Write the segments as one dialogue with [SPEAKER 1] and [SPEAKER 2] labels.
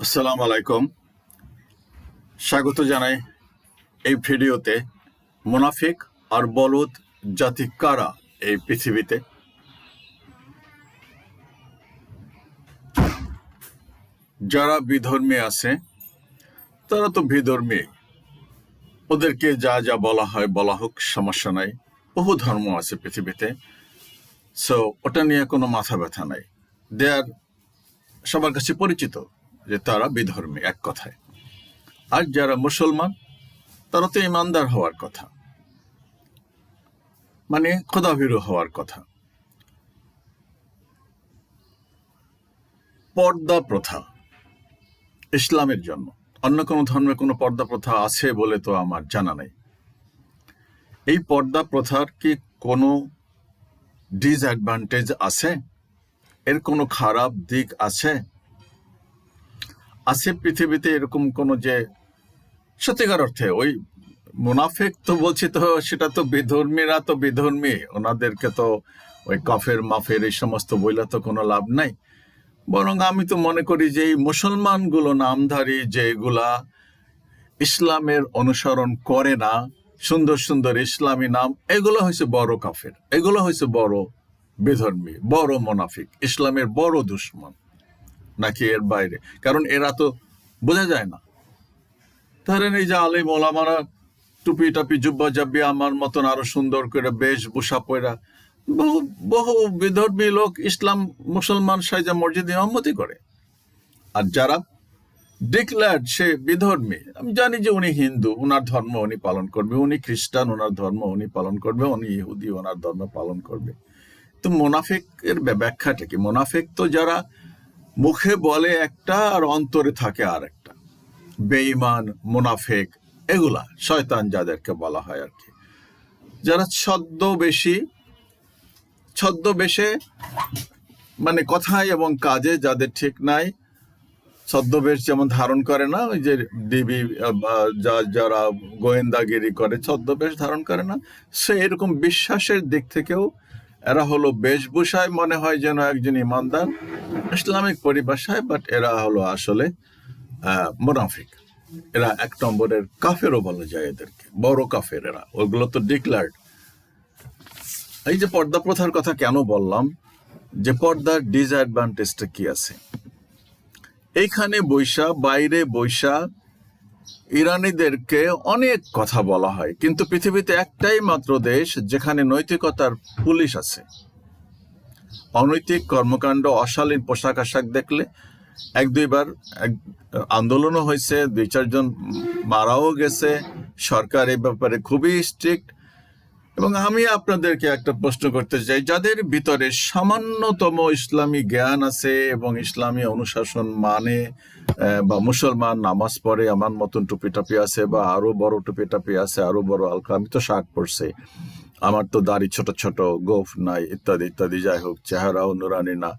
[SPEAKER 1] আসসালামু আলাইকুম। স্বাগত জানাই এই ভিডিওতে। মুনাফিক আর বলদ জাতি কারা এই পৃথিবীতে? যারা বিধর্মী আছে তারা তো বিধর্মী, ওদেরকে যা যা বলা হয় বলা হোক, সমস্যা নাই। বহু ধর্ম আছে পৃথিবীতে, সো ওটা নিয়ে কোনো মাথা ব্যথা নাই। দে আর সবার কাছে পরিচিত যে তারা বিধর্মী, এক কথায়। আর যারা মুসলমান তারা তো ইমানদার হওয়ার কথা, মানে খোদাভীরু হওয়ার কথা। পর্দা প্রথা ইসলামের জন্য, অন্য কোনো ধর্মে কোনো পর্দা প্রথা আছে বলে তো আমার জানা নেই। এই পর্দা প্রথার কি কোনো ডিসঅ্যাডভান্টেজ আছে? এর কোনো খারাপ দিক আছে? আছে পৃথিবীতে এরকম কোনো, যে সত্যিকার অর্থে ওই মুনাফিক তো বলছি, তো সেটা তো বিধর্মীরা তো বিধর্মী, ওনাদেরকে তো ওই কাফের মাফের এই সমস্ত বইলা তো কোনো লাভ নাই। বরং আমি তো মনে করি যে এই মুসলমানগুলো নামধারী যেগুলা ইসলামের অনুসরণ করে না, সুন্দর সুন্দর ইসলামী নাম, এগুলো হয়েছে বড় কাফের, এগুলো হয়েছে বড় বিধর্মী, বড় মুনাফিক, ইসলামের বড় দুশ্মন। নাকি এর বাইরে? কারণ এরা তো বোঝা যায় না। ধরেন এই যে আলিম ওলামারা টুপি টাপি জুব্বা জাব্বি আমার মতন আরো সুন্দর করে বেশভূষা পয়রা, বহু বহু বিধর্মী লোক ইসলাম মুসলমান সাইজা মসজিদ ইমামতি করে। আর যারা ডিক্লেয়ার্ড সে বিধর্মী, আমি জানি যে উনি হিন্দু, ওনার ধর্ম উনি পালন করবে, উনি খ্রিস্টান, ওনার ধর্ম উনি পালন করবে, উনি ইহুদি, ওনার ধর্ম পালন করবে। তো মুনাফিকের ব্যাখ্যাটা কি? মুনাফিক তো যারা মুখে বলে একটা আর অন্তরে থাকে আর একটা, বেঈমান, মুনাফিক, এগুলা শয়তান যাদেরকে বলা হয় আর কি। যারা ছদ্মবেশে মানে কথায় এবং কাজে যাদের ঠিক নাই, ছদ্মবেশ যেমন ধারণ করে না, ওই যে ডিবি যারা গোয়েন্দাগিরি করে ছদ্মবেশ ধারণ করে না, সে এরকম বিশ্বাসের দিক থেকেও এরা হলো বেশভূষায় মনে হয় যেন একজন ইমানদার ইসলামিক পরিভাষায়, বাট এরা হলো আসলে মুনাফিক। এরা এক নম্বরের কাফেরও বলা যায় এদেরকে, বড় কাফের এরা, ওগুলো তো ডিক্লার্ড। এই যে পর্দা প্রথার কথা কেন বললাম, যে পর্দার ডিসঅ্যাডভান্টেজটা কি আছে? এইখানে বৈশা, বাইরে বৈশা ইরানিদেরকে অনেক কথা বলা হয়, কিন্তু পৃথিবীতে একটাই মাত্র দেশ যেখানে নৈতিকতার পুলিশ আছে। অনৈতিক কর্মকাণ্ড, অশালীন পোশাক আশাক দেখলে এক দুইবার আন্দোলনও হয়েছে, 2-4 জন মারাও গেছে। সরকার এই ব্যাপারে খুবই স্ট্রিক্ট। এবং আমি আপনাদেরকে একটা প্রশ্ন করতে চাই, যাদের ভিতরে সামান্যতম ইসলামী জ্ঞান আছে এবং ইসলামী অনুশাসন মানে, বা মুসলমান, নামাজ পড়ে, আমার মতন টুপি টাপি আছে, বা আরো বড় টুপি টাপি আছে, আরো বড় আলকা, আমি তো শার্ট পরছি, আমার তো দাড়ি ছোট ছোট, গোফ নাই, ইত্যাদি ইত্যাদি, যাই হোক, চেহারাও নুরানি না।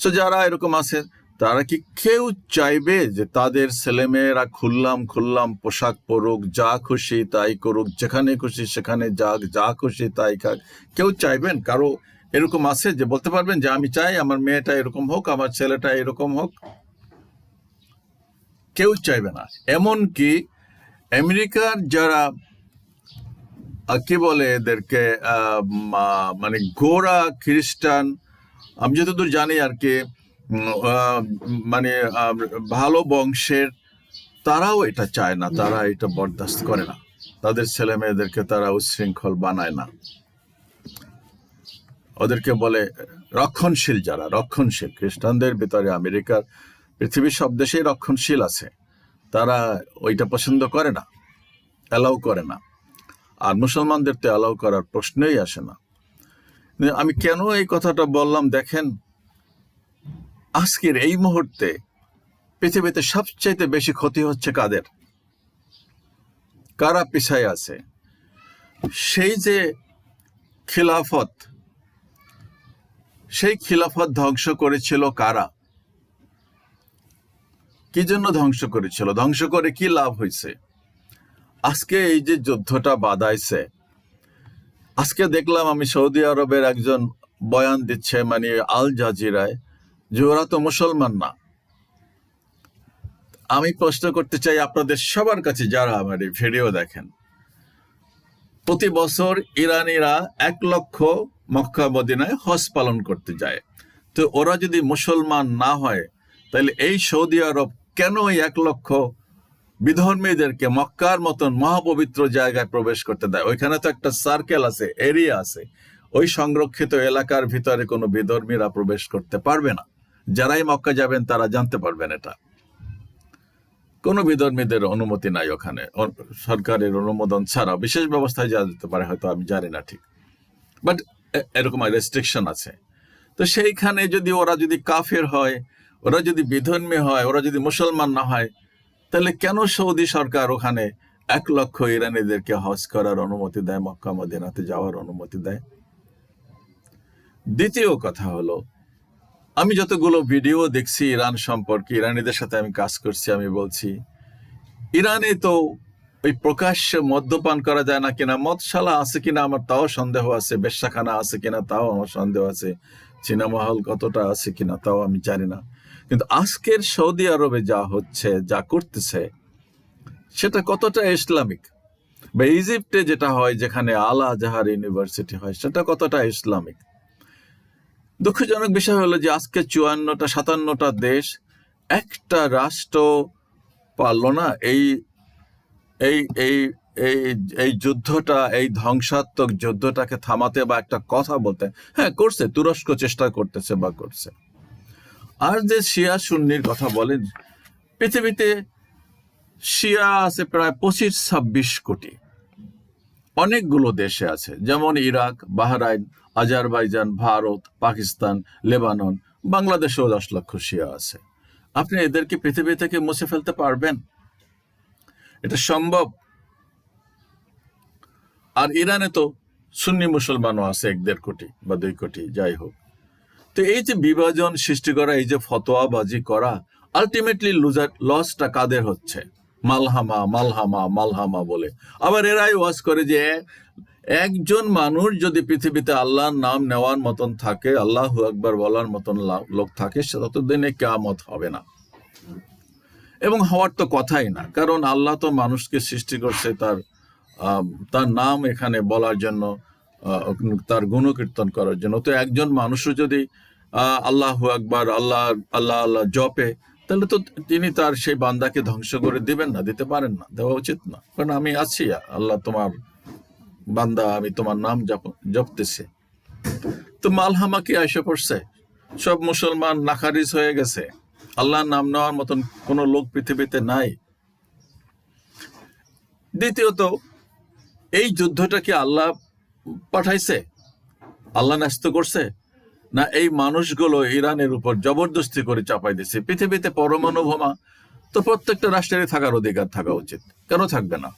[SPEAKER 1] সো যারা এরকম আছে, তারা কি কেউ চাইবে যে তাদের ছেলেমেয়েরা খুললাম পোশাক পরুক, যা খুশি তাই করুক, যেখানে খুশি সেখানে যাক, যা খুশি তাই খাক? কেউ চাইবেন? কারো এরকম আছে যে বলতে পারবেন যে আমি চাই আমার মেয়েটা এরকম হোক, আমার ছেলেটা এরকম হোক? কেউ চাইবে না। এমনকি আমেরিকার যারা কি বলে এদেরকে, মানে গোঁড়া খ্রিস্টান, আমি যতদূর জানি আর কি, মানে ভালো বংশের, তারাও এটা চায় না, তারা এটা বরদাস্ত করে না। তাদের ছেলে মেয়েদেরকে তারা উচ্ছৃঙ্খল বানায় না, ওদেরকে বলে রক্ষণশীল। যারা রক্ষণশীল খ্রিস্টানদের ভিতরে, আমেরিকার, পৃথিবীর সব দেশেই রক্ষণশীল আছে, তারা ওইটা পছন্দ করে না, অ্যালাউ করে না। আর মুসলমানদের তো অ্যালাউ করার প্রশ্নই আসে না। আমি কেন এই কথাটা বললাম দেখেন, আজকের এই মুহূর্তে পৃথিবীতে সবচেয়ে বেশি ক্ষতি হচ্ছে কাদের? কারা পিছায় আছে? সেই যে খিলাফত, সেই খিলাফত ধ্বংস করেছিল কারা? কি জন্য ধ্বংস করেছিল? ধ্বংস করে কি লাভ হয়েছে? আজকে এই যে যুদ্ধটা বাধাইছে, আজকে দেখলাম আমি সৌদি আরবের একজন বয়ান দিচ্ছে, মানে আল জাজিরায়, যে ওরা তো মুসলমান না, আমি প্রশ্ন করতে চাই আপনাদের সবার কাছে, যারা আমার এই ভিডিও দেখেন, প্রতি বছর ইরানিরা 1 লক্ষ মক্কা মদিনায় হজ পালন করতে যায়। তো ওরা যদি মুসলমান না হয়, তাহলে এই সৌদি আরব কেন ওই 1 লক্ষ বিধর্মীদেরকে মক্কার মতন মহাপবিত্র জায়গায় প্রবেশ করতে দেয়? ওইখানে তো একটা সার্কেল আছে, এরিয়া আছে। ওই সংরক্ষিত এলাকার ভিতরে কোনো বিধর্মীরা প্রবেশ করতে পারবে না। যারাই মক্কা যাবেন তারা জানতে পারবেন এটা। কোনো বিধর্মীদের অনুমতি নাই ওখানে, সরকারের অনুমোদন ছাড়া। বিশেষ ব্যবস্থায় যাওয়া যেতে পারে, হয়তো আমি জানি না ঠিক, বাট এরকম রেস্ট্রিকশন আছে। তো সেইখানে যদি ওরা যদি কাফের হয়, ওরা যদি বিধর্মী হয়, ওরা যদি মুসলমান না হয়, তাহলে কেন সৌদি সরকার ওখানে 1 লক্ষ ইরানিদেরকে হজ করার অনুমতি দেয়, মক্কা মদিনাতে যাওয়ার অনুমতি দেয়? দ্বিতীয় কথা হলো, আমি যতগুলো ভিডিও দেখছি ইরান সম্পর্কে, ইরানিদের সাথে আমি কাজ করছি, আমি বলছি ইরানে তো ওই প্রকাশ্যে মদ্যপান করা যায় না কিনা, মদশালা আছে কিনা আমার তাও সন্দেহ আছে, বেশ্যাখানা আছে কিনা তাও আমার সন্দেহ আছে, সিনেমা হল কতটা আছে কিনা তাও আমি জানি না। কিন্তু আজকের সৌদি আরবে যা হচ্ছে, যা করতেছে, সেটা কতটা ইসলামিক? বা ইজিপ্টে যেটা হয়, যেখানে আল আজহার ইউনিভার্সিটি হয়, সেটা কতটা ইসলামিক? দুঃখজনক বিষয় হলো যে আজকে 54-57টা দেশ একটা রাষ্ট্র পারল না এই এই এই এই এই যুদ্ধটা, এই ধ্বংসাত্মক যুদ্ধটাকে থামাতে বা একটা কথা বলতে। হ্যাঁ, করছে, তুরস্ক চেষ্টা করতেছে বা করছে। আর যে শিয়া সুন্নির কথা বলেন, পৃথিবীতে শিয়া আছে প্রায় 25-26 কোটি। অনেকগুলো দেশে আছে, যেমন Iraq, Bahrain, Azerbaijan, Bharat, Pakistan, Lebanon, বাংলাদেশেও 10 লক্ষ শিয়া আছে। আপনি এদেরকে পৃথিবী থেকে মুছে ফেলতে পারবেন? এটা সম্ভব? আর ইরানে তো সুন্নি মুসলমানও আছে 1-1.5 কোটি বা 2 কোটি, যাই হোক। তো এই যে বিভাজন সৃষ্টি করা, এই যে ফতোয়াবাজি করা, আলটিমেটলি লসটা কাদের হচ্ছে? মালহামা মালহামা মালহামা বলে। আবার এরাই ওয়াজ করে যে একজন মানুষ যদি পৃথিবীতে আল্লাহর নাম নেওয়ার মতন থাকে, আল্লাহু আকবার বলার মতন লোক থাকে, সে ততদিনে কিয়ামত হবে না। এবং হওয়ার তো কথাই না, কারণ আল্লাহ তো মানুষকে সৃষ্টি করছে তার নাম এখানে বলার জন্য, তার গুণকীর্তন করার জন্য। তো একজন মানুষও যদি আল্লাহু আকবার আল্লাহ আল্লাহ আল্লাহ জপে, তাহলে তো তিনি তার সেই বান্দাকে ধ্বংস করে দিবেন না, দিতে পারেন না, দেওয়া উচিত না। কারণ আমি আছি, আল্লাহ তোমার বান্দা, আমি তোমার নাম জপতেছি। তো মালহামা কি এসে পড়ছে? সব মুসলমান নাখারিজ হয়ে গেছে, আল্লাহর নাম নেওয়ার মতন কোনো লোক পৃথিবীতে নাই। দ্বিতীয়ত, এই যুদ্ধটা কি আল্লাহ পাঠাইছে, আল্লাহ ন্যস্ত করছে, না এই মানুষগুলো ইরানের উপর জবরদস্তি করে চাপাই দিচ্ছে? পৃথিবীতে পরমাণু বোমা তো প্রত্যেকটা রাষ্ট্রেরই থাকার অধিকার থাকা উচিত, কেন থাকবে না?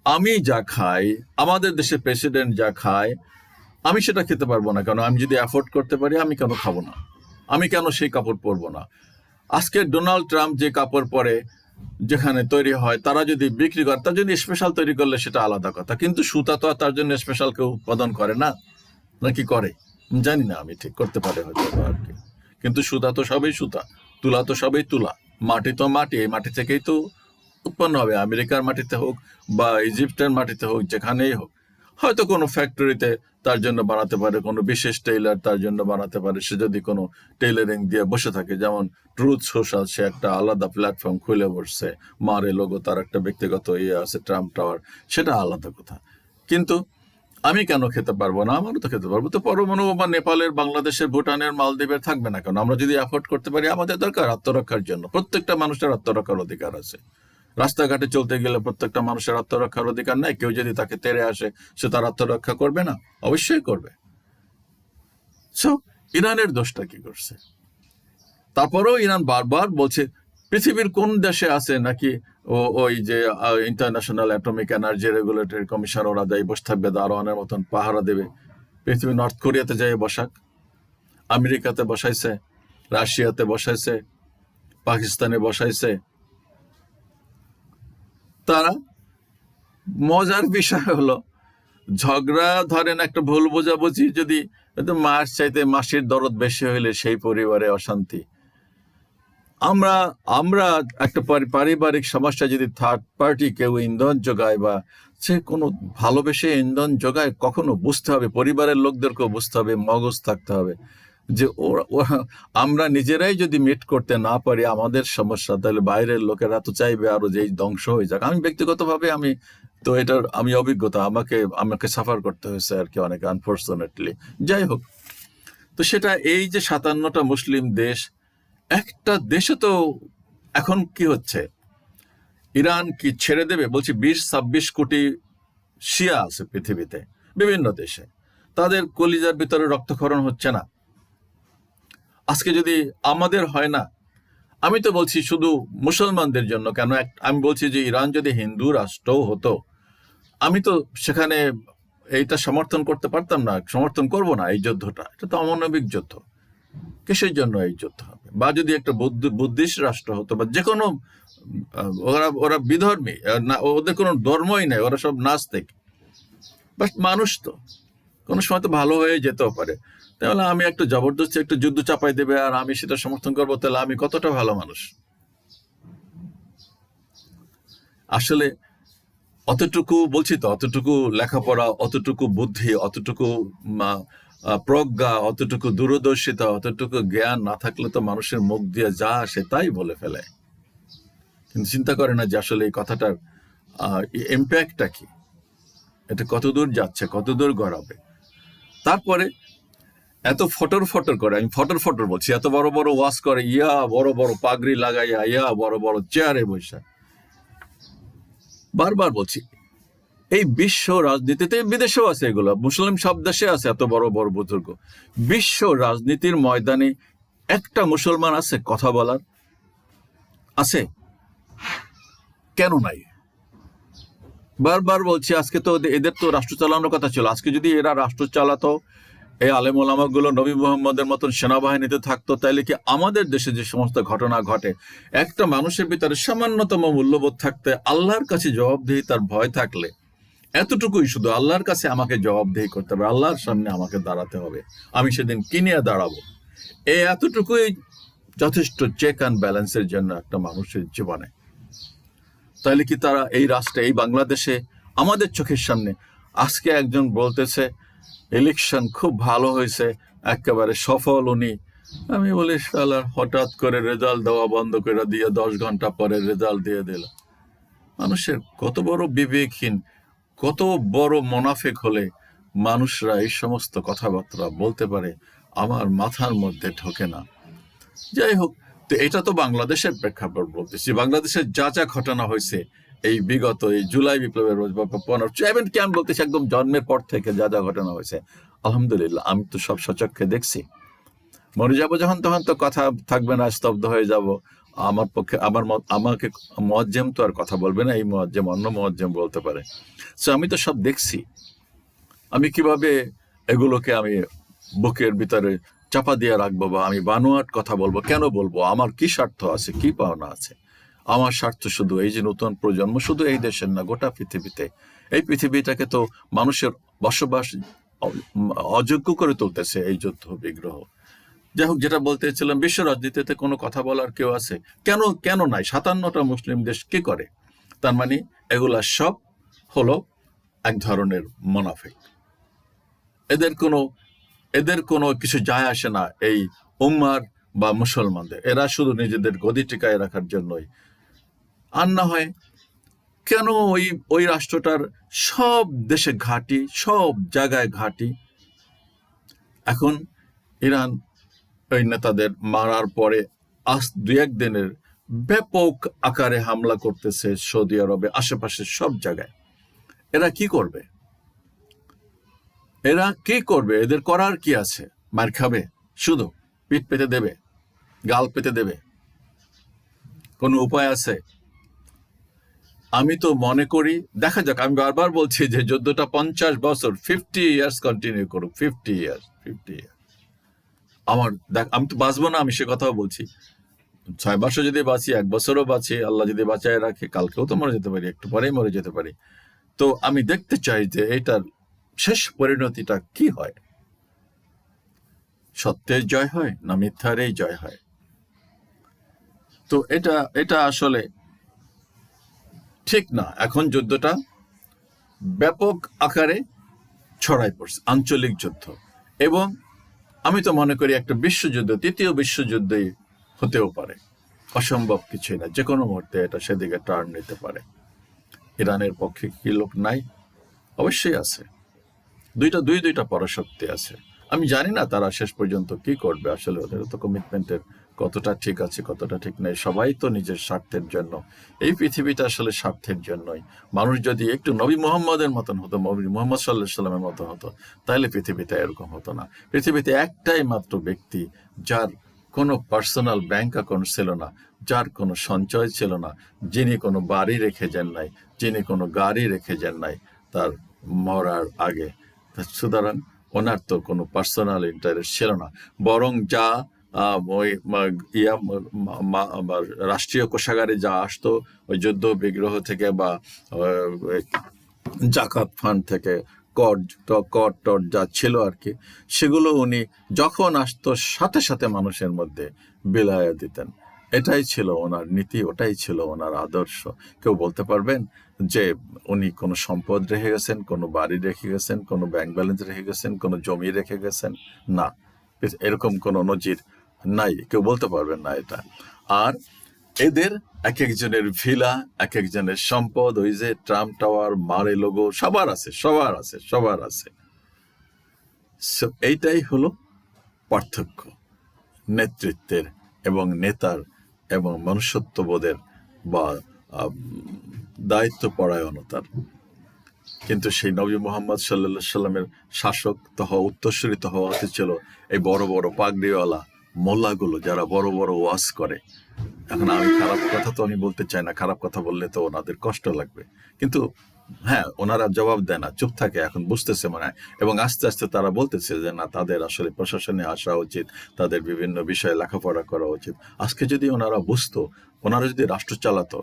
[SPEAKER 1] আমি যা খাই, আমাদের দেশের প্রেসিডেন্ট যা খায়, আমি সেটা খেতে পারবো না কেন? আমি যদি অ্যাফোর্ড করতে পারি, আমি কেন খাবো না? আমি কেন সেই কাপড় পরবো না? আজকে ডোনাল্ড ট্রাম্প যে কাপড় পরে যেখানে তৈরি হয়, তারা যদি বিক্রি করে, তার জন্য স্পেশাল তৈরি করলে সেটা আলাদা কথা, কিন্তু সুতা তো আর তার জন্য স্পেশাল কেউ উৎপাদন করে না, নাকি করে? জানি না, আমি ঠিক করতে পারে হয়তো আর কি। কিন্তু সুতা তো সবই সুতা, তুলা তো সবই তুলা, মাটি তো মাটি, এই মাটি থেকেই তো উৎপন্ন হবে। আমেরিকার মাটিতে হোক বা ইজিপ্টের মাটিতে হোক, যেখানেই হোক, হয়তো কোনো ফ্যাক্টরিতে তার জন্য বানাতে পারে, কোনো বিশেষ টেইলার তার জন্য বানাতে পারে। সে যদি কোনো টেইলারিং দিয়ে বসে থাকে, যেমন ট্রুথ সোশ্যাল, সে একটা আলাদা প্ল্যাটফর্ম খুলে বসছে, মারে লোগো, তার একটা ব্যক্তিগত ইয়ে আছে, ট্রাম্প টাওয়ার, সেটা আলাদা কথা। কিন্তু আমি কেন খেতে পারবো না? আমারও তো খেতে পারবো। তো পরমাণু বা নেপালের, বাংলাদেশের, ভুটানের, মালদ্বীপের থাকবে না কেন? আমরা যদি অ্যাফোর্ড করতে পারি, আমাদের দরকার আত্মরক্ষার জন্য। প্রত্যেকটা মানুষের আত্মরক্ষার অধিকার আছে। রাস্তাঘাটে চলতে গেলে প্রত্যেকটা মানুষের আত্মরক্ষার অধিকার নাই? কেউ যদি তাকে তেড়ে আসে, সে তার আত্মরক্ষা করবে না? অবশ্যই করবে। সো ইরানের দোষটা কি করছে? তারপরেও ইরান বারবার বলছে পৃথিবীর কোন দেশে আছে নাকি ওই যে international atomic energy regulatory commission, ওরা দেয় বসে থাকবে, দারোয়ানের মতন পাহারা দেবে। পৃথিবী নর্থ কোরিয়াতে যায় বসাক, আমেরিকাতে বসাইছে, রাশিয়াতে বসাইছে, পাকিস্তানে বসাইছে। তারা, মজার বিষয় হলো, ঝগড়া ধরেন একটা ভুল বোঝাবুঝি যদি, মাস চাইতে মাসির দরদ বেশি হইলে সেই পরিবারে অশান্তি। আমরা আমরা একটা পারিবারিক সমস্যা যদি থার্ড পার্টি কেউ ইন্ধন যোগায় বা সে কোনো ভালোবেসে ইন্ধন যোগায়, কখনো বুঝতে হবে, পরিবারের লোকদেরকেও বুঝতে হবে, মগজ থাকতে হবে যে আমরা নিজেরাই যদি মিট করতে না পারি আমাদের সমস্যা, তাহলে বাইরের লোকেরা তো চাইবে আরো যে ধ্বংস হয়ে যাক। আমি ব্যক্তিগতভাবে তো এটার অভিজ্ঞতা, আমাকে সাফার করতে হয়েছে আর কি, অনেক আনফর্চুনেটলি। যাই হোক, তো সেটা এই যে 57টা মুসলিম দেশ, একটা দেশে তো এখন কি হচ্ছে, ইরান কি ছেড়ে দেবে? বলছি 20-26 কোটি শিয়া আছে পৃথিবীতে বিভিন্ন দেশে, তাদের কলিজার ভিতরে রক্তক্ষরণ হচ্ছে না? আজকে যদি আমাদের হয় না, আমি তো বলছি শুধু মুসলমানদের জন্য কেন, আমি বলছি যে ইরান যদি হিন্দু রাষ্ট্রও হতো, আমি তো সেখানে এইটা সমর্থন করতে পারতাম না, সমর্থন করব না এই যুদ্ধটা। এটা তো অমানবিক যুদ্ধ। কিসের জন্য এই যুদ্ধ হবে? বা যদি একটা বুদ্ধিস্ট রাষ্ট্র হতো, বা যে কোনো ওরা বিধর্মী, ওদের কোনো ধর্মই নেই, ওরা সব নাস্তিক, বাট মানুষ তো কোনো সময় তো ভালো হয়ে যেতেও পারে। তাহলে আমি একটু জবরদস্তি একটু যুদ্ধ চাপাই দেবে আর আমি সেটা সমর্থন করবো, তাহলে আমি কতটা ভালো মানুষ? আসলে অতটুকু বলছি তো, অতটুকু লেখাপড়া, অতটুকু বুদ্ধি, অতটুকু প্রজ্ঞা, অতটুকু দূরদর্শিতা, অতটুকু জ্ঞান না থাকলে তো মানুষের মুখ দিয়ে যা আসে তাই বলে ফেলে, কিন্তু চিন্তা করে না যে আসলে এই কথাটার ইম্প্যাক্টটা কি, এটা কতদূর যাচ্ছে, কতদূর গড়াবে। তারপরে এত ফটর ফটর করে, আমি ফটর ফটর বলছি, এত বড় বড় ওয়াজ করে, বড় বড় পাগড়ি লাগাইয়া, বড় বড় চেয়ারে বসে, বারবার বলছি, এই বিশ্ব রাজনীতিতে, বিদেশেও আছে এগুলো, মুসলিম সব দেশে আছে এত বড় বড় বুজুর্গ। বিশ্ব রাজনীতির ময়দানে একটা মুসলমান আছে কথা বলার? আছে? কেন নাই? বারবার বলছি, আজকে তো এদের তো রাষ্ট্র চালানোর কথা ছিল। আজকে যদি এরা রাষ্ট্র চালাতো, এই আলেম ওলামাগুলো নবী মুহাম্মদের মতন সেনাবাহিনীতে থাকতো, তাইলে কি আমাদের দেশে যে সমস্ত ঘটনা ঘটে, একটা মানুষের ভিতরে সামান্যতম মূল্যবোধ থাকতে, আল্লাহর কাছে জবাবদিহিতার ভয় থাকলে, এতটুকুই শুধু, আল্লাহর কাছে আমাকে জবাবদিহি করতে হবে, আল্লাহর সামনে আমাকে দাঁড়াতে হবে, আমি সেদিন কি নিয়ে দাঁড়াবো, এতটুকুই যথেষ্ট চেক অ্যান্ড ব্যালেন্সের জন্য একটা মানুষের জীবনে। তাহলে কি তারা এই রাষ্ট্রে, এই বাংলাদেশে আমাদের চোখের সামনে আজকে একজন বলতেছে ইলেকশন খুব ভালো হয়েছে, একেবারে সফল উনি, আমি বলি শালার, হঠাৎ করে রেজাল্ট দেওয়া বন্ধ করে দিয়ে 10 ঘন্টা পরে রেজাল্ট দিয়ে দিল। মানুষের কত বড় বিবেকহীন, কত বড় মোনাফেক হলে মানুষরা এই সমস্ত কথাবার্তা বলতে পারে, আমার মাথার মধ্যে ঢোকে না। যাই হোক, তো এটা তো বাংলাদেশের প্রেক্ষাপট বলতেছি। বাংলাদেশের যা যা ঘটনা হয়েছে এই বিগত এই জুলাই বিপ্লবের 15 কি আমি বলতেছি, একদম জন্মের পর থেকে যা যা ঘটনা হয়েছে, আলহামদুলিল্লাহ আমি তো সব সচক্ষে দেখছি। মরে যাবো যখন, তখন তো কথা থাকবে না, স্তব্ধ হয়ে যাব। আমার পক্ষে আমাকে মুয়াজ্জেম তো আর কথা বলবে না, এই মুয়াজ্জেম অন্য মুয়াজ্জেম বলতে পারে। সো আমি তো সব দেখছি। আমি কিভাবে এগুলোকে আমি বুকের ভিতরে চাপা দিয়ে রাখবো, বা আমি বানোয়াট কথা বলবো? কেন বলবো? আমার কি স্বার্থ আছে, কি পাওনা আছে? আমার স্বার্থ শুধু এই যে নতুন প্রজন্ম, শুধু এই দেশের না, গোটা পৃথিবীতে, এই পৃথিবীটাকে তো মানুষের বসবাস অযোগ্য করে তুলতেছে এই যুদ্ধ বিগ্রহ। যাই হোক, যেটা বলতেছিলাম, বিশ্ব রাজনীতিতে কোনো কথা বলার কেউ আছে? কেন নাই? 57টা মুসলিম দেশ কি করে? তার মানে এগুলা সব হলো এক ধরনের মুনাফিক। এদের কোনো কিছু যায় আসে না এই উম্মার বা মুসলমানদের, এরা শুধু নিজেদের গদি টিকায় রাখার জন্যই। আর না হয় কেন ওই রাষ্ট্রটার সব দেশে ঘাঁটি, সব জায়গায় ঘাঁটি। এখন ইরান ওই নেতাদের মারার পরে আজ 2-1 দিনের ব্যাপক আকারে হামলা করতেছে সৌদি আরবে, আশেপাশে সব জায়গায়। এরা কি করবে? এদের করার কি আছে? মার খাবে? শুধু পিঠ পেতে দেবে, গাল পেতে দেবে? কোনো উপায় আছে? আমি তো মনে করি, দেখা যাক। আমি বারবার বলছি যে যুদ্ধটা 50 বছর, 50 ইয়ার্স কন্টিনিউ করুক, 50 ইয়ার্স। আমি তো বাঁচবো না, আমি সে কথাও বলছি। 6 বছর যদি বাঁচি, 1 বছরও বাঁচি, আল্লাহ যদি বাঁচায় রাখে, কালকেও তো মরে যেতে পারি, একটু পরেই মরে যেতে পারি। তো আমি দেখতে চাই যে এটার শেষ পরিণতিটা কি হয়। সত্যের জয় হয় না মিথ্যারই জয় হয়? তো এটা এটা আসলে ঠিক না। এখন যুদ্ধটা ব্যাপক আকারে ছড়াই পড়ছে, আঞ্চলিক যুদ্ধ। এবং আমি তো মনে করি একটা বিশ্বযুদ্ধ, তৃতীয় বিশ্বযুদ্ধই হতেও পারে, অসম্ভব কিছুই না। যে কোনো মুহূর্তে এটা সেদিকে টার্ন নিতে পারে। ইরানের পক্ষে কি লোক নাই? অবশ্যই আছে। দুইটা পরাশক্তি আছে। আমি জানি না তারা শেষ পর্যন্ত কি করবে। আসলে ওদের তো কমিটমেন্টের কতটা ঠিক আছে, কতটা ঠিক নেই। সবাই তো নিজের স্বার্থের জন্য, এই পৃথিবীটা আসলে স্বার্থের জন্যই। মানুষ যদি একটু নবী মুহাম্মদের মতন হতো, নবী মুহাম্মদ সাল্লাল্লাহু আলাইহি সাল্লামের মতো হতো, তাহলে পৃথিবীটা এরকম হতো না। পৃথিবীতে একটাই মাত্র ব্যক্তি যার কোনো পার্সোনাল ব্যাংক অ্যাকাউন্ট ছিল না, যার কোনো সঞ্চয় ছিল না, যিনি কোনো বাড়ি রেখে যান নাই, যিনি কোনো গাড়ি রেখে যান নাই তার মরার আগে। সুতরাং ওনার তো কোনো পার্সোনাল ইন্টারেস্ট ছিল না, বরং যা ওই রাষ্ট্রীয় কোষাগারে যা আসতো ওই যুদ্ধ বিগ্রহ থেকে বা জাকাত ফান্ড থেকে, কর টর যা ছিল আর কি, সেগুলো উনি যখন আসতো সাথে সাথে মানুষের মধ্যে বিলায়া দিতেন। এটাই ছিল ওনার নীতি, ওটাই ছিল ওনার আদর্শ। কেউ বলতে পারবেন যে উনি কোনো সম্পদ রেখে গেছেন, কোনো বাড়ি রেখে গেছেন, কোনো ব্যাংক ব্যালেন্স রেখে গেছেন, কোনো জমি রেখে গেছেন? না, এরকম কোনো নজির নাই, কেউ বলতে পারবেন না এটা। আর এদের এক একজনের ভিলা, এক একজনের সম্পদ, ওই যে ট্রাম্প টাওয়ার, মারে লোগো, সবার আছে। এইটাই হলো পার্থক্য নেতৃত্বের এবং নেতার এবং মনুষ্যত্ববোধের বা দায়িত্ব পরায়ণতার। কিন্তু সেই নবী মুহাম্মদ সাল্লাল্লাহু আলাইহি সাল্লামের শাসক হওয়া, উত্তরসূরি হওয়া হতে ছিল এই বড় বড় পাগড়িওয়ালা মোল্লাগুলো, যারা বড় বড় ওয়াজ করে। এখন আমি খারাপ কথা তো আমি বলতে চাই না, খারাপ কথা বললে তো ওনাদের কষ্ট লাগবে, কিন্তু হ্যাঁ, ওনারা জবাব দেয় না, চুপ থাকে। এখন বুঝতেছে মনে হয়, এবং আস্তে আস্তে তারা বলতেছে যে না, তাদের আসলে প্রশাসনে আসা উচিত, তাদের বিভিন্ন বিষয়ে লেখাপড়া করা উচিত। আজকে যদি ওনারা বুঝতো, ওনারা যদি রাষ্ট্র চালাতো,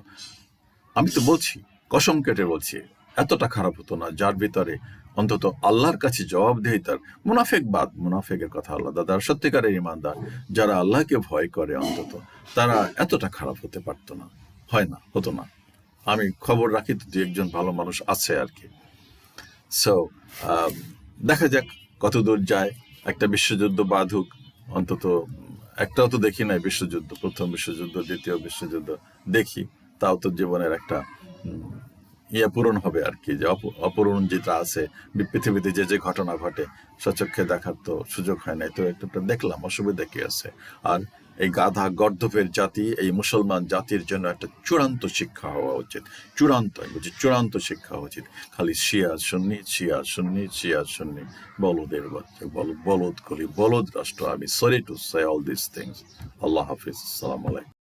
[SPEAKER 1] আমি তো বলছি, কসম কেটে বলছি, এতটা খারাপ হতো না। যার ভিতরে অন্তত আল্লাহর কাছে জবাবদিহিতার, মুনাফেকের কথা আলাদা, যারা সত্যিকারের ইমানদার, যারা আল্লাহকে ভয় করে, অন্তত তারা এতটা খারাপ হতে পারতো না, হতো না। আমি খবর রাখি তো, একজন ভালো মানুষ আছে আর কি। সো দেখা যাক কতদূর যায়। একটা বিশ্বযুদ্ধ বাঁধুক, অন্তত একটাও তো দেখি নাই বিশ্বযুদ্ধ, প্রথম বিশ্বযুদ্ধ, দ্বিতীয় বিশ্বযুদ্ধ দেখি, তাও তো জীবনের একটা পূরণ হবে আর কি, যে অপূরণ যেটা আছে পৃথিবীতে, যে ঘটনা ঘটে সচক্ষে দেখার তো সুযোগ হয় না, তো একটা দেখলাম, অসুবিধা কি আছে। আর এই গাধা গর্দভের জাতি, এই মুসলমান জাতির জন্য একটা চূড়ান্ত শিক্ষা হওয়া উচিত, চূড়ান্ত শিক্ষা উচিত। খালি শিয়া সুন্নি, বলদের বাচ্চা, বলদ রাষ্ট্র। আমি sorry to say all this things. আল্লাহ হাফিজ, আসসালামু আলাইকুম।